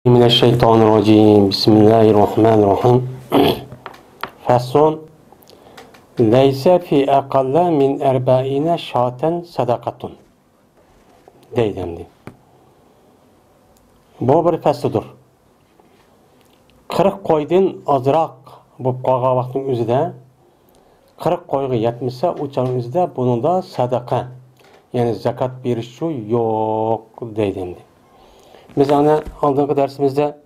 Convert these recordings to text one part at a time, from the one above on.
Mineşşeytanirracim. Bismillahirrahmanirrahim. Fason leyse fi aqalla min erba'ine şaten sadakatun. Deydemdi. Bu bir faslıdır. 40 qo'ydan azroq bo'lib qolgan vaqtning o'zida 40 qo'yga yetmasa, o'chaning o'zida buningda sadaqa, ya'ni zakat berish yo'q deydimdi. Biz ana oldingi darsimizda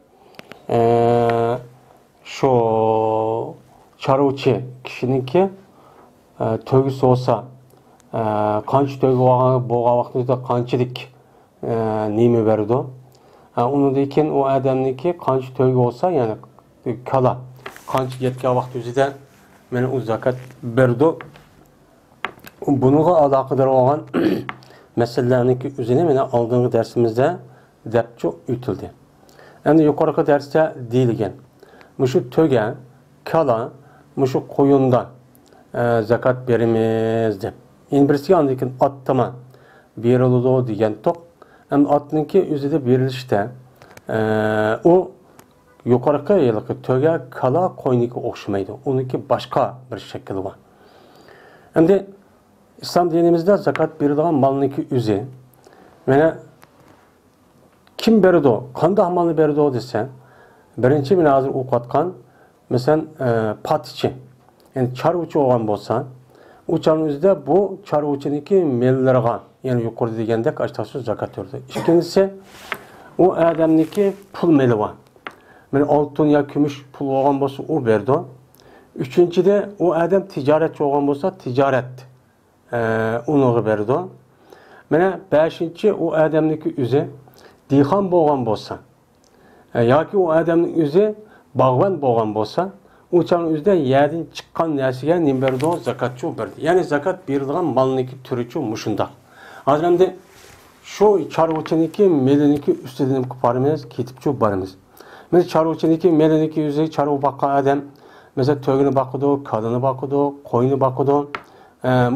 şu çaruvchi kishiniki to'ygisi bo'lsa, qancha to'yga bo'lgan vaqtida qanchalik nima berdi. Undan keyin u odamniki qancha to'yga bo'lsa, ya'ni kala qancha yetgan vaqt o'zida mana u zakat berdi. Bununla aloqador bo'lgan masalalarniki o'zini mana oldingi darsimizda debçi ütüldü. Yani yukarıki derste deyilgen. Muşu töge, kala, muşu koyunda zakat verimiz deb. Yani birisi yandikin attama verildi diyen tok. Hem atınki üzerinde verilişte o yukarıki yılıkı töge, kala, koyuniki okşamaydı. Onunki başka bir şekli var. Hem de İslam dinimizde zakat verildiğin malınki üzü. Yani kim berdi o? Qanday malni berdi o desen, birinchi men hozir o'qiyotgan, masalan, patichi, ya'ni chorvachi bo'lgan bo'lsa, o'chaning o'zida bu chorvachiniki mellariga, ya'ni yuqorida degandek ashtaxsiz zakat berdi. Ikkinchisi, u odamniki pul meli bor. Mana oltin yo kumush pul bo'lgan bo'lsa, u berdi. Uchinchida, u odam tijoratchi bo'lgan bo'lsa, tijorat uni berdi. Mana beshinchi, u odamniki o'zi dehqon bo'lgan bo'lsa, yoki u odamning o'zi bog'bon bo'lgan bo'lsa, o'chaning o'zida yerdan chiqqan narsaga nima berdi? Zakatchi berdi. Ya'ni zakat berilgan malniki turichi mushundoq. Hozir endi shu chorvachiniki, meliniki ustidan qo'parimiz, ketibchi boramiz. Biz chorvachiniki, meliniki o'zi chorva boqqan odam, mesela to'g'ini boqidi, kalini boqidi, qo'yini boqidi,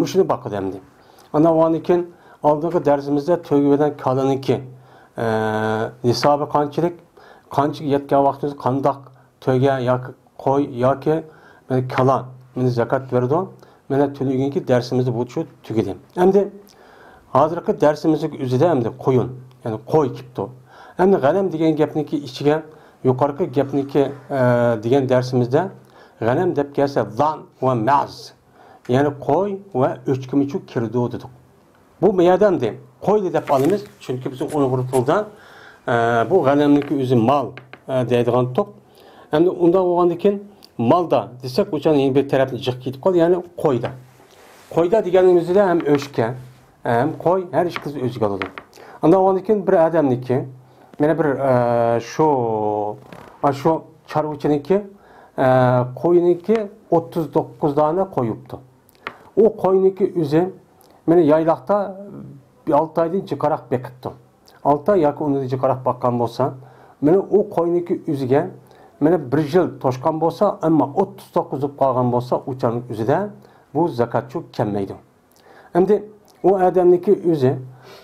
mushuni boqidi endi. Ana vanikin oldingi darsimizda to'g'i bilan kaliniki nisobı qancha yetgan vaqtingiz qandoq to'yga yoki qo'y yoki kala meni zakat berdi. Mana tunugungi darsimizda bu shu tugadi. Endi hozirgi darsimizning o'zida endi qo'yin, ya'ni qo'y kipti. Endi g'anam degan gapniki ichiga yuqorqi gapniki degan darsimizda g'anam deb kelsa zan va maz, ya'ni qo'y va o'chkimichu kirdi dedik. Bu meyadamdi. Qo'ydi deb olamiz, chunki bizim Uyg'ur tilida bu g'anamniki o'zi mal deydigan to'q. Endi unda bo'lgandan keyin malda desak, o'chaning bir tarafni jiq ketib qoldi, ya'ni qo'yda. Qo'yda deganimizda ham o'shka, ham qo'y har ikkisi o'ziga oladi. Undan bo'lgandan keyin bir odamniki, mana bir shu chorvachiniki qo'yiniki 39 dona qo'yibdi. U qo'yniki o'zi mana yayloqda 6 aydan chiqaroq bekitdi. 6 ay yoki undan chiqaroq baqqan bo'lsa, mana u qo'yniki o'ziga mana 1 yil toshgan bo'lsa, ammo 39 deb qolgan bo'lsa, o'chaning o'zida bu zakatchi kelmaydi. Endi u odamniki o'zi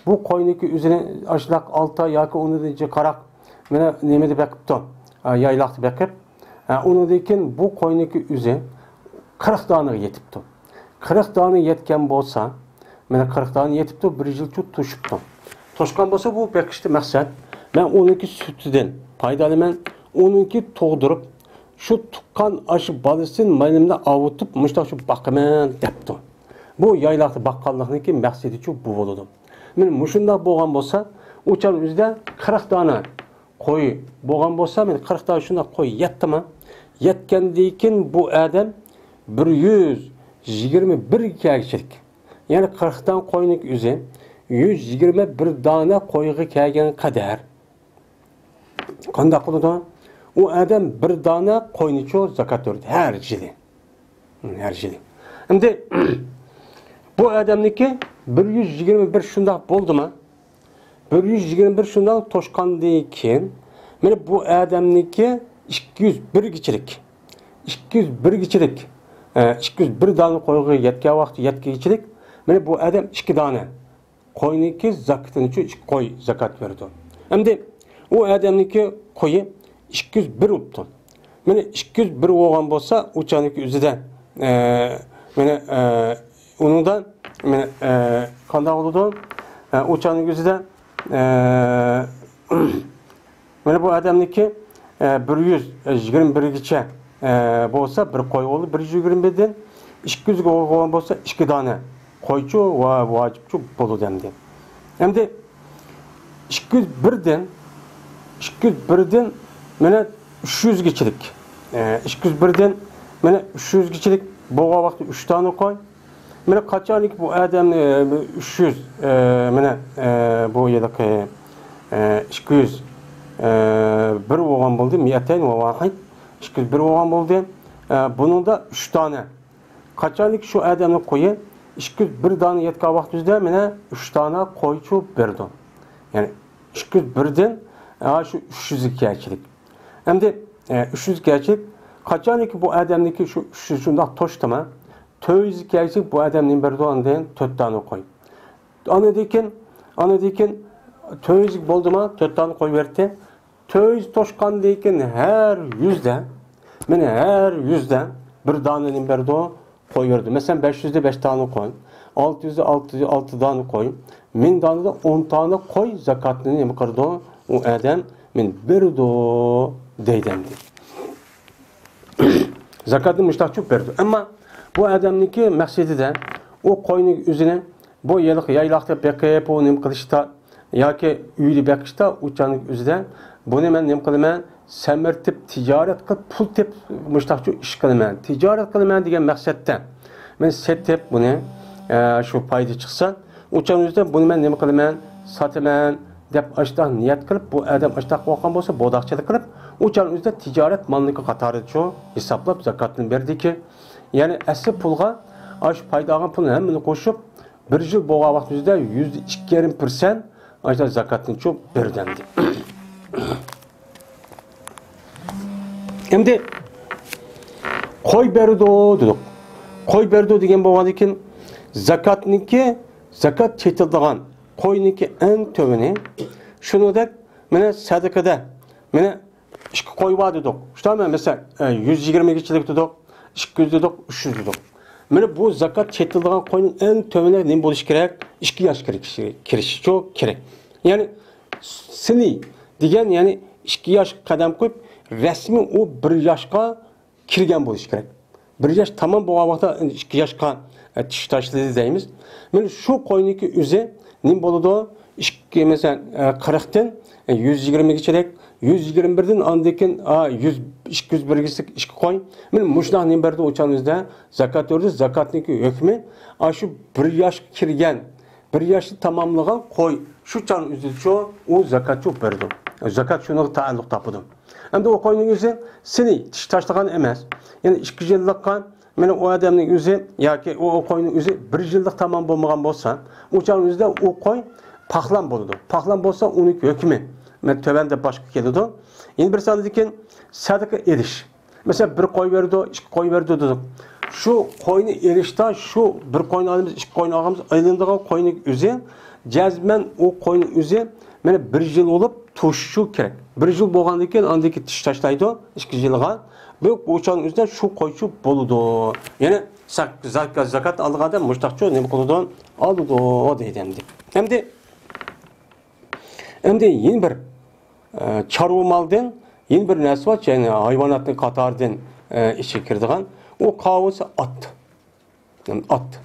bu qo'yniki o'zini ashlaq 6 ay yoki undan chiqaroq mana nima deb bekitdi? Yayloqda bekib, undan keyin bu qo'yniki o'zi 40 donaga yetibdi. 40 dona yetgan bo'lsa, mana 40 dona yetibdi, 1 yil to'shibdi. Toshgan bo'lsa bu bekishdi maqsad. Men uniki sutidan foydalanaman, uniki tug'dirib, shu tuqqan aşı balasin maylimda avutib, mushtoq shu baqaman debdi. Bu yayloqda baqqanlikniki maqsadi shu bu bo'ladi. Men mushundoq bo'lgan bo'lsa, o'chal o'zida 40 dona qo'y bo'lgan bo'lsa, men 40 dona shundoq qo'y yetdimi? Yetgandan keyin bu odam 121 kagchilik. Yani 40'dan qo'yning o'zi 121 dona qo'yga kelgan qadar qanday qiladi? U odam bir dona qo'ynicho zakat berdi har yili. Har yili. Endi bu odamniki 121 shundoq bo'ldimi? 121 shundoq toshqandan keyin mana bu odamniki 201 gichilik. 201 dona qo'yga yetgan vaqt yetgichilik. Mana bu odam 2 dona qo'yniki zakatini qo'y zakat berdi. Endi O adamniki koyu 201 uptu. Mene 201 olgan bolsa, uçaniki üzüden onundan kanda oldu. Uçaniki üzüden bu adamniki 121 bolsa bir koy oldu 121'den 200 olgan bolsa 2 tane koyçu ve vacipçu bolu demdi. Hem de 201'den mene 300 geçilik. 201'den mene 300 geçilik boğa vakti 3 tane koy. Mene kaçanlık bu adam 300 mene bu yıllık 200 bir olgan buldu. Miyaten olgan 201 olgan buldu. Bunun da 3 tane. Kaçanlık şu adamın koyu 201 tane yetka vaktizde mene 3 tane koyçu verdi. Yani 201'den şu 300 geçilik. Hem de 300 geçilik kaçanlık bu adamdaki şu 300 şunda toştama 200 geçilik bu adamın verdi ondan 4 tane koy. Ana diken 200 boldu ma 4 tane koy verdi. 200 toşkan diken her 100'den mene her 100'den bir tanenin verdi koy verdi. Mesela 500'de 5 tane koy. 600'de 6 tane koy. 1000 tane de 10 tane koy zakatını ne kadar o adam men berdi deydemdi. Zakatını müştak berdi. Ama bu adamniki maksidi de o koyun üzerine bu yıllık yaylakta bekayıp o nem kılışta ya ki üyli bekişta uçanlık üzerine bunu men nem kılman semertip ticaret kılıp pul tip müştakçı iş kılman. Ticaret kılman diyen maksatta men setip bunu şu payda çıksa uçan üzerine bunu men nem kılman satıman dep açtan niyet kılıp bu adam açtan korkan bolsa bodakçılık kılıp uçan üzerine ticaret malını katarı ço hesaplap zakatını verdi ki yani asli pulga aş paydagan pulun hemini koşup bir yıl boğa vaktizde %2,5% açtan zakatını ço verdendi. Hem de koy berdo dedik. Koy berdo degen boğadikin zakatniki zakat çetildiğin koyniki en töveni şunu da mene sadakada mene 2 koy var dedik. İşte mesela 120 kişilik dedik, 200 dedik, 300 dedik. Mene bu zakat çetildiğin koyun en tövene ne buluş gerek? 2 yaş kiriş çok gerek. Yani seni degen yani 2 yaş kadam koyup resmi o 1 yaşka kirgen buluş gerek. 1 yaş tamam bu vakta 2 yaşka tiş taşladı deyimiz. Mene şu koyuniki üze ne buludu? Mesela 40'tan 120 geçerek 121'den andaki 201 geçtik 2 koy. Men muşnaq ne berdi uçanızda zakat ördü. Zakatniki hükmü şu 1 yaş kirgen 1 yaşı tamamlagan koy şu çan üzülçü o zakat çok berdi. Zakat şuna taalluk tapıdı. Hem de o koyunun yüzü seni tiş taşlagan emas. Yani 2 yıllıkka men o adamın yüzü ya ki o koyunun yüzü 1 yıllık tamam bolmagan bolsa uçan yüzde o koy paxlan boludu. Paxlan bolsa onun hükmü men tövende başka keldi. Yeni bir sandı diken sadaka eriş. Mesela 1 koy verdi, 2 koy verdi dedik. Şu koyunu erişte şu 1 koyun alımız, 2 koyun alımız aylandığan koyunun üzü cazmen o koyunun üzü mene 1 yıl olup tuşu gerek. 1 yıl bolgandan keyin andaki tiş taşlaydı 2 yılga. Bu uçanın üzünden şu koyçu boludu. Yani zakat alganda müştakçı ne boludu? Aldı o deydemdi. Hem de yeni bir çarva maldan yeni bir narsa var, yani hayvanatın katardan işe kirdiğin o kavası at. Yani at.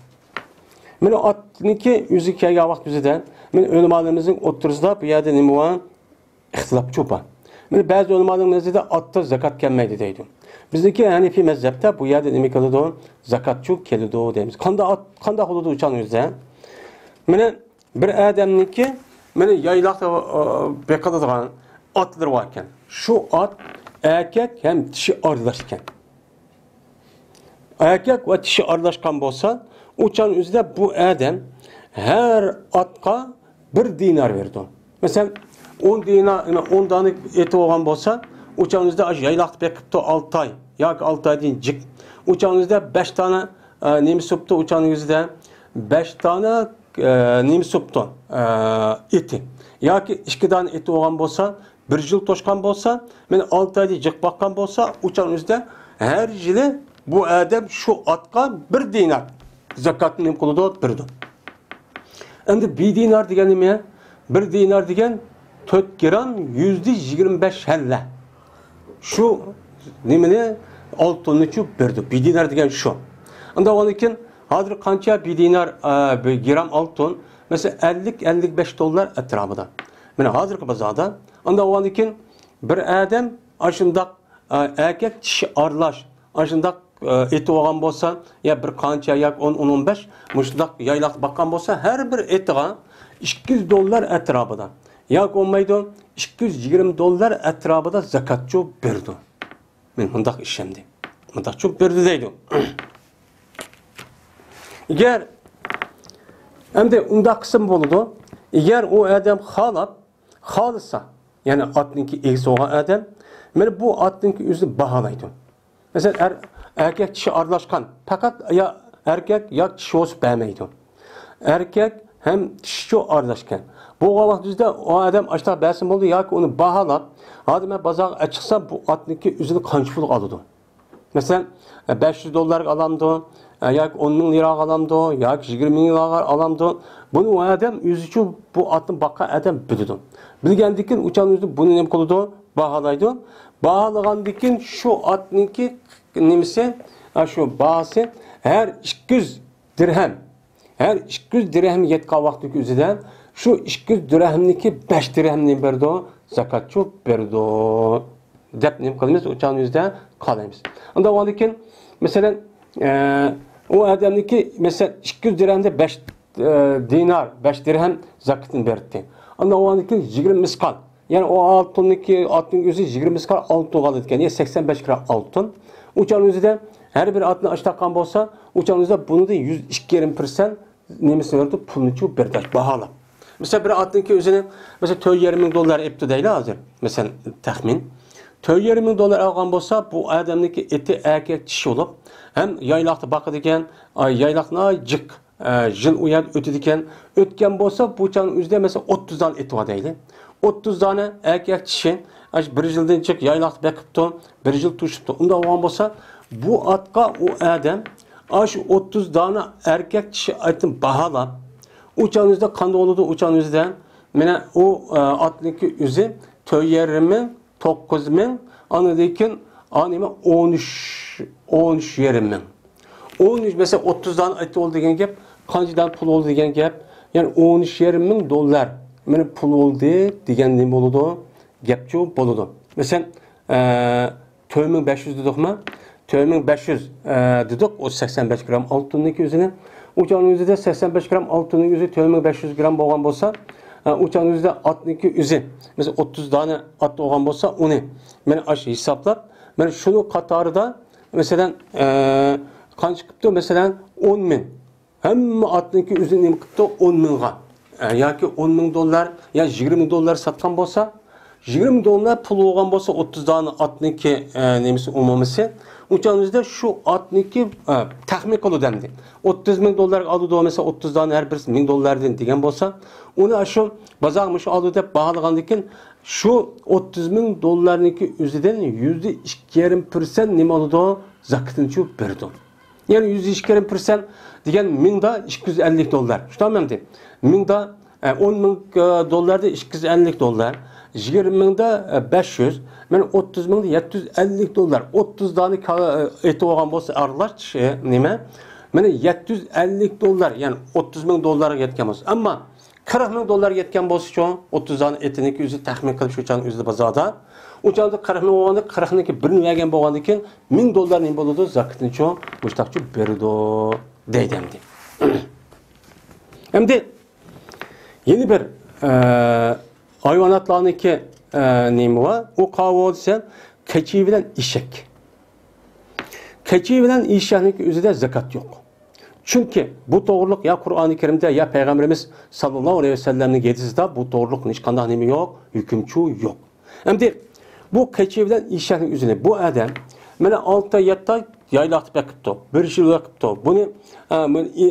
Men atniki yüzü kaya vakt bizden men ölümalarımızın oturuzda bu yerde nima var? İhtilaf çopa. Men bazı ölümaların nezarında atta zakat kelmeydi deydi. Bizdeki Hanefi mezhepte bu yerde nima kıldı? Zakat çok keldi deymiz. Kanda huludu uçan yüzden. Men bir adamniki men yaylaqda beqadadigan atlar varken şu at erkek hem dişi aralashgan. Erkek ve dişi aralashgan bolsa uçan üzerinde bu adam her atqa 1 dinar verdi. Mesela 10 dinar 10 tane eti olgan bolsa uçan üzerinde yaylaqda beqipti 6 ay yoki 6 aydan jik. Uçan üzerinde 5 tane nemi suptu uçan üzerinde 5 tane nemi suptu eti. Yoki 2 tane eti olgan bolsa bir yıl toşkan bolsa, men 6 ayda jık bakkan bolsa, uçan üzde her yılı bu adam şu atqa 1 dinar zakatını nem kılıdı birdi. Endi 1 dinar degen nime? 1 dinar degen 4 gram %25 helle. Şu nimeni altını çup birdi. 1 dinar degen şu. Anda onun için hazır kança 1 dinar 1 gram altın mesela 50-55 dolar etrafında. Mene hazırki bazada anda onun için bir adam aşındak erkek kişi arlaş aşındak eti olgan bolsa ya bir kança yak 10-15 muşlak yaylaq bakkan bolsa her bir etiga 200 dolar etrafında. Yak olmaydı 220 dolar etrafında zakatçı berdi. Men hundak işemdi. Hundak çok berdi deydi. Eğer hem de unda kısım boludu. Eğer o adam halısa yani atınki egsi olan adam men bu atınki üzü bahalaydı. Mesela erkek kişi arlaşkan fakat ya erkek ya kişi olsun beğenmeydi. Erkek hem kişi arlaşkan. Bu vakit düzde o adam aşağı beğensin oldu ya ki onu bahalap adama bazar açıksa bu atınki üzünü kançılık aldı. Mesela 500 dolar alamdı, ya 10 bin lira alamdı, ya 20 bin lira alamdı. Bunu o adam yüzücü bu atın bakka adam bildi. Bilgendikin uçan yüzü bunu nem kılıdı, bahalaydı. Bahalagandikин şu atınki nimisi, şu bahası her 200 dirhem. Her 200 dirhem yetka vakti üzüden şu 200 dirhemniki 5 dirhemni berdi, zakatçı berdi. Dep nem kılımız uçan yüzde kalayımız. Anda o için mesela o adamniki mesela 200 dirhemde 5 dinar 5 dirhem zakatını verdi. Anda o için 20 miskal. Yani o altın yüzü 20 miskal altın kaldı diken. Yani 85 gram altın. Uçan yüzde her bir atını açtakkan bolsa uçan yüzde bunu da 120% nemesi verdi pulunu çup berdi. Bahala. Mesela bir atınki üzerine mesela 20 dolar epti değil hazır. Mesela tahmin. 20 dolar algan bolsa bu adamniki eti erkek kişi olup hem yaylaqta bakıdiken yaylaqna cık jıl uyat ötüdiken ötken bolsa bu uçan üzde mesela 30 tane eti var değil. 30 tane erkek kişi bir yıldan çık yaylaqta bakıptı, bir yıl tuşuptu. Onda olan bolsa bu atka o adam aş 30 tane erkek kişi etin bahala uçan üzde kanda oludu uçan üzde mene o atniki üzü töyerimin 9 bin, anladıyken anime 13 yerim ben. 13 mesela 30'dan eti oldu degen gap, kancıdan pul oldu degen gap. Yani 13 yerim bin dolar. Yani pul oldu degen ne boludu? Gapçı boludu. Mesela 2500 dedik mi? 2500 dedik o 85 gram altınlık yüzüne. Uçağın yüzü de 85 gram altının yüzü 2500 gram boğan bolsa uçağın yüzde 62 yüzü. Mesela 30 tane at olan bolsa onu. Ben aşı hesaplap. Ben şunu Katar'da mesela kan çıkıptı mesela 10 bin. Hem 62 yüzü nem çıkıptı 10 bin ga. Ya ki 10 bin dolar ya 20 dolar satkan bolsa 20 dolar pul olan bolsa 30 tane 62 nemisi umumisi. Uçağın yüzde şu 62 tahmin kolu dendi. 30 bin dolar aldı mesela 30 tane her birisi 1000 dolar degen bolsa onu aşı bazarmış aldı dep bahalıgandikin şu 30 bin dolarniki üzerinden %2,5% nima oldu zakatını çup berdi. Yani %2,5% degen 1000'da 250 dolar. Şu tamam dedi. 1000'da 10 bin dolarda 250 dolar. 20 binde 500. Ben 30 binde 750 dolar. 30 tane eti olan bolsa arlaç nime? Ben 750 dolar yani 30 bin dolara yetken bolsa. Ama 40 bin dolar yetken bolsa şu 30 tane etiniki yüzü tahmin kılıp şu uçağın yüzü bazada. Uçağında 40 bin olanda 40'niki birini vergen bolgandikin 1000 dolar ne boludu zakatını şu müştakçı berdi deydemdi. Hem de yeni bir hayvanatlarınki neymi var? O kahve ise keçi bilen işek. Keçi bilen işeğinki üzerinde zekat yok. Çünkü bu doğruluk ya Kur'an-ı Kerim'de ya Peygamberimiz sallallahu aleyhi ve sellem'in gedisinde bu doğruluk hiç kandak neymi yok, hükümçü yok. Hem de bu keçi bilen işeğin üzerine bu adam bana 6 yatta yaylaqda bakıptı. Bir yıl bakıptı. Bunu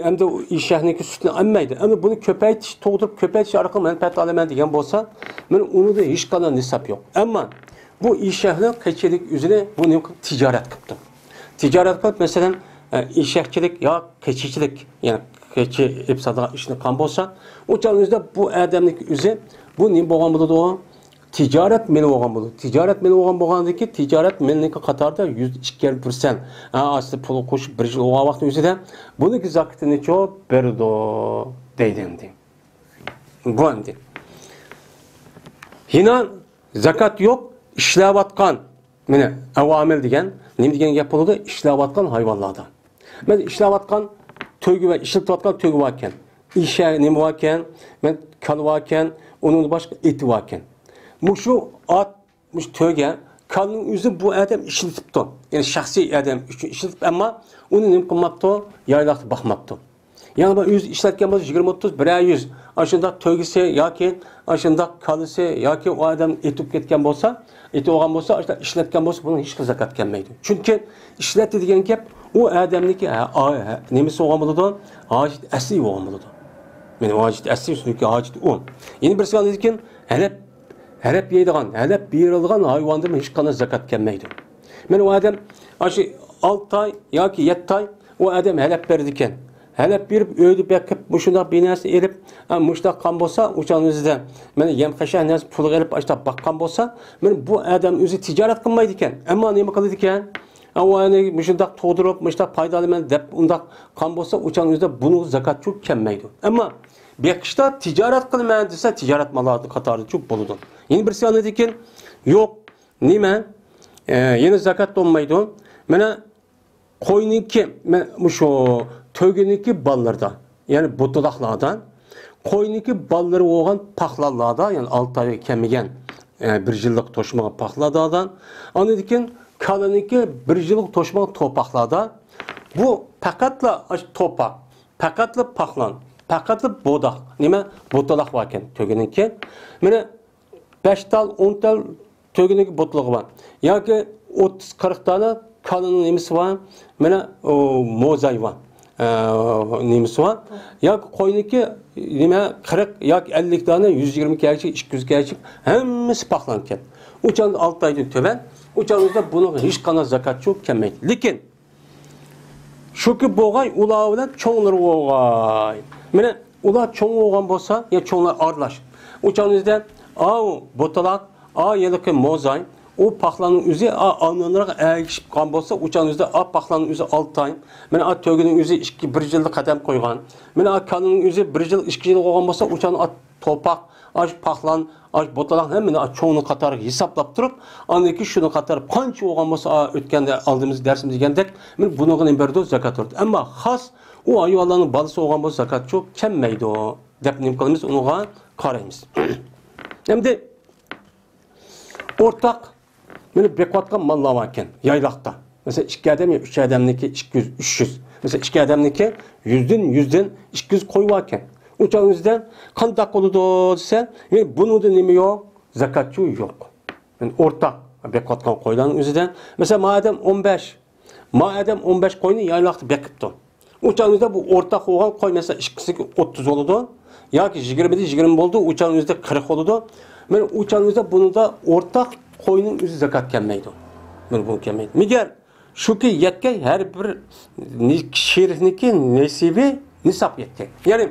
hem de işehniki sütünü almaydı. Ama bunu köpeytiş, doğdurup köpeytiş arkalı menfaat alamen degan bolsa, men onu da hiç kadar nisap yok. Ama bu işehlik keçilik üzerine bunu ticaret kıptı. Ticaret kılıp mesela işekçilik ya keçiçilik yani keçi ipsada işini kan bolsa, o canınızda bu adamlık üzerine bu ne boğan buludu o? Ticaret meni olgan buludu. Ticaret meni olgan bolgandaki ticaret meniki Katarda 102%. Aslında pulu koşup bir yıl olgan vakti üzerinde bunu ki zakitini çok berdo deydendi. Bu andi. Yine zakat yok, işlevatkan. Mene avamel degen, ne degen yapıldı? İşlevatkan hayvanlardan. Men işlevatkan tögü ve işlevatkan tögü varken, işe ne varken, men kal varken, onun başka eti varken. Muşu at, muş töge, kalın yüzü bu adam işletipti. Yani şahsi adam işletip ama onun ne kılmaptı? Yaylaqtı bakmaptı. Yani bu yüz işletken bazı 20-30 bir yüz. Aşında tögisi ya ki aşında kalısı ya ki o adam etip ketken bolsa, eti olgan bolsa, aşında işletken bolsa bunun hiç zakat gelmeydi. Çünkü işletti degen gap o adamniki nemisi olgan buludu, acit asli olgan buludu. Yani acit asli üstündeki acit o. Yeni bir sıkan dedikken Helep yeydiğen, helep biyirildiğen hayvanların hiç kanı zakat gelmeydi. Men o adam aşı 6 ay ya ki 7 ay o adam helep verdiken. Helep birip öydü bekip muşunda binası erip muşta kan bolsa uçağınızda men yem kaşan naz pul gelip açta bakkan bolsa men bu adam özü ticaret kılmaydı iken. Ama ne kıldı iken? O yani muşunda toğdurup muşta faydalı men dep unda kan bolsa uçağınızda bunu zakat çok gelmeydi. Ama bir kışta ticaret kılmayan dese ticaret malı Katar'da çok boludu. Yeni bir şey anladıkken yok nime yeni zakat olmaydı. Mene koyunki şu tögünki ballarda yani butulaklardan koyunki balları olan paxlallarda yani 6 ay kemigen bir yıllık toşmağa paxlardan anladıkken kalınki bir yıllık toşmağa topaklarda bu pakatla topak pakatla paxlan pakatlı bodak, nime botolak varken tögününki. Mene 5 tal, 10 tal tögününki botolağı var. Ya ki 30-40 tane kalının nemisi var. Mene mozay var. Nemisi var. Ya koyununki nime 40, ya 50 tane, 120 gerçek, 200 gerçek. Hemmesi paklanken. Uçağın 6 aydan töben. Uçağınızda bunun hiç kana zakat çok kemmeyiz. Lekin şu ki boğay ulağı bilen çoğunları boğay. Mene ular çoğun olgan bolsa, ya çoğunlar arlaş. Uçağınızda botalak, yelikli mozay, o paxlanın üzü alnınarak erişip kan bolsa, uçağınızda paxlanın üzü 6 ay. Mene tögünün üzü 1 yıllık kadem koygan. Mene kanının üzü 1 yıl, 2 yıl olgan bolsa, uçağın topak, paxlan, botalak hemen çoğunu katarı hesaplap durup, andaki şunu katarı qancha olgan bolsa, ötkende aldığımız dersimiz degandek, men bunun berdo zakat oldu. Ama xas o hayvanların balısı olgan bolsa zakat çok kemmeydi o. Dep nim kılımız onuğa qaraymiz. Hem de ortak meni bekvatkan mallar varken yaylaqta. Mesela 2 adam ya 3 adamniki 200 300. Mesela 2 adamniki 100'den 200 koy varken uçağınızdan kandak oludu desen bunu da nemi yok? Zakatçı yok. Yani ortak bekvatkan koyların üzerinden mesela madem 15 koyunu yaylaqta bekipti. Uçağınızda bu ortak olan koy mesela ikisi 30 oldu. Ya ki 20 oldu, uçağınızda 40 oldu. Yani uçağınızda bunu da ortak koyunun üzü zakat gelmeydi. Yani bunu gelmeydi. Miger şu ki yetkey her bir şerihniki nesibi nisap yetkey. Yani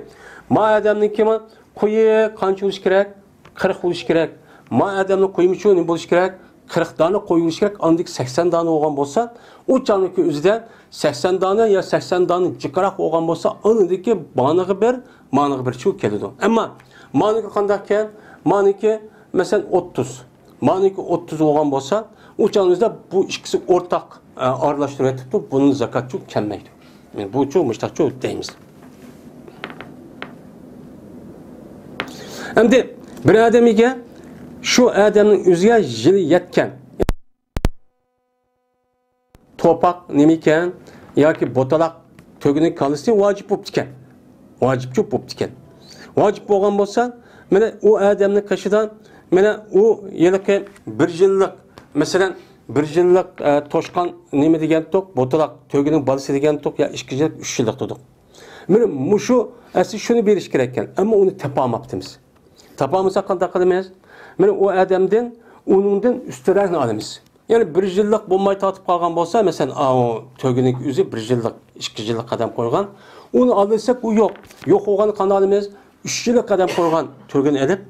mademniki mi koyu kança oluş gerek? 40 oluş gerek. Mademniki koyu mu ne buluş gerek? 40 tane koyuluş gerek, andik 80 tane olgan bolsa, o canlıki üzüden 80 tane ya 80 tane çıkarak olgan bolsa, anındaki manığı bir çok geliyor. Ama manığı kandakken, manığı mesela 30. Manığı 30 olgan bolsa, o canlınızda bu ikisi ortak arlaştırma tutup, bunun zakat çok kemmeydi. Yani bu çok müştak çok deyimiz. Hem de bir adamıge şu adamın üzüge jili yetken topak nemiken ya ki botalak tögünün kalısı vacip optiken. Vacip çok optiken. Vacip olgan bolsa, mene o adamın kaşıdan mene o yılki 1 yıllık mesela bir yillik to'shqan nima degan to'q, botalaq to'gining bolasi degan to'q ya 2 yillik, 3 yillik dedik. Mana mushu asli shuni berish kerak ekan, ammo uni topolmabmiz. Topolmasak qanday qilamiz? Mana u odamdan uningdan ustunroqni olamiz. Yani 1 yillik bo'lmay tatib qolgan bo'lsa, masalan, o to'gining o'zi 1 yillik, 2 yillik qadam qo'ygan, uni olsak u yo'q. Yo'q bo'lgan qanday olamiz? 3 yillik qadam qo'ygan to'gini olib,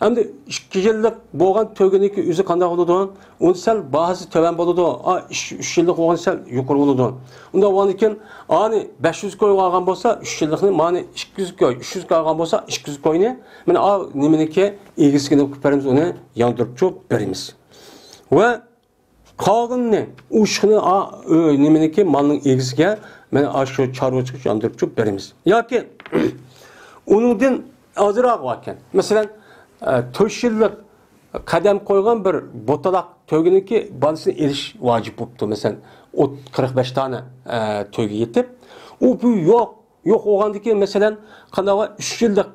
endi 2 yillik bo'lgan to'giniki o'zi qanday bo'ladi? Uni sal bahasi to'van bo'ladi. 3 yillik bo'lgan sal yuqori bo'ladi. Unda bo'lgandan ani 500 koy olgan bo'lsa, 3 yillikni ma'ni 200 koy, 300 koy olgan bo'lsa, 200 koyni mana nimeniki egisini qilib beramiz, uni yondirib cho'p beramiz. Va qolganni ushni nimeniki malning egisiga mana shu chorvachiga yondirib cho'p beramiz. Yoki uningdan ozroq ekan. Masalan, 4 yillik qadam qo'ygan bir botalaq to'giniki bolasini erish vojib bo'libdi. Masalan, 45 tane to'yga yetib, u bu yo'q bo'lgandiki, masalan, qanday 3 yillik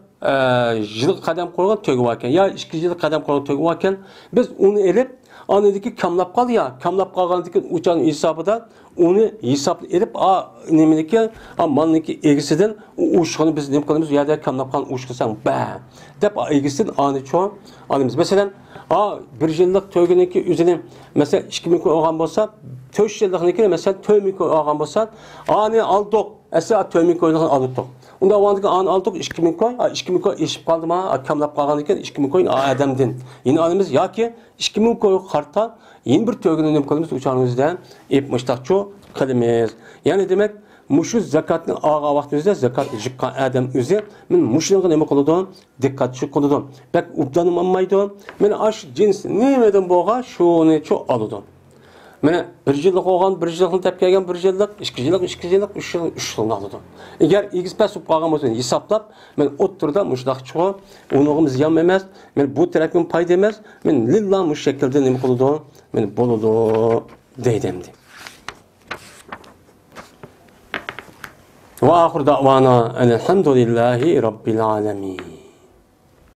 yil qadam qo'ygan to'gi bor ekan, yo 2 yillik qadam qo'ygan to'gi bor ekan, biz uni elib, anadaki kamlab qoldi ya, kamlab qolgandiki uçan hesabida onu hesap edip nimeniki malniki egisidan uçqını biz nima qilamiz? Ya da kamlab qolgan uçqisang ba deb egisidan ani cho olamiz. Masalan, 1 yillik to'giniki o'zini mesela 2000 koy olgan bo'lsa, 4 yillikniki mesela 4000 koy olgan bo'lsa, ani aldık. Esa 4000 koydan aldık. Unda oğandaki an aldık 2000 koy, 2000 koy eşip kaldı mı? Kamlap kalgan iken 2000 koyun adamdan. Yine alımız ya ki 2000 koy karta yeni bir tögünü nima qilamiz uçağımızdan epmiştakçı qilamiz. Yani demek muşu zakatni ağa vaqtimizda zakat jiqqan adam o'zi men mushunga nima qiladi? Diqqatchi qiladi. Bak ubdanım olmaydi. Men ash jins nimadan bo'lgan shuni cho oladi. Mana 1 yillik olgan, 1 yillikni tap kelgan, 1 yillik, 2 yillik, 2 yillik, 3 yillik, 3 yillik oladi. Eğer egiz pasib qolgan bo'lsa, hisoblab, men o'ttirda mushdaq chiqib, unig'imiz yam emas, men bu tarafim foyda emas, men lillah mush shaklda nima qiladi? Men bo'ladi deydimdi. Va oxir da'vana alhamdulillahi robbil alamin.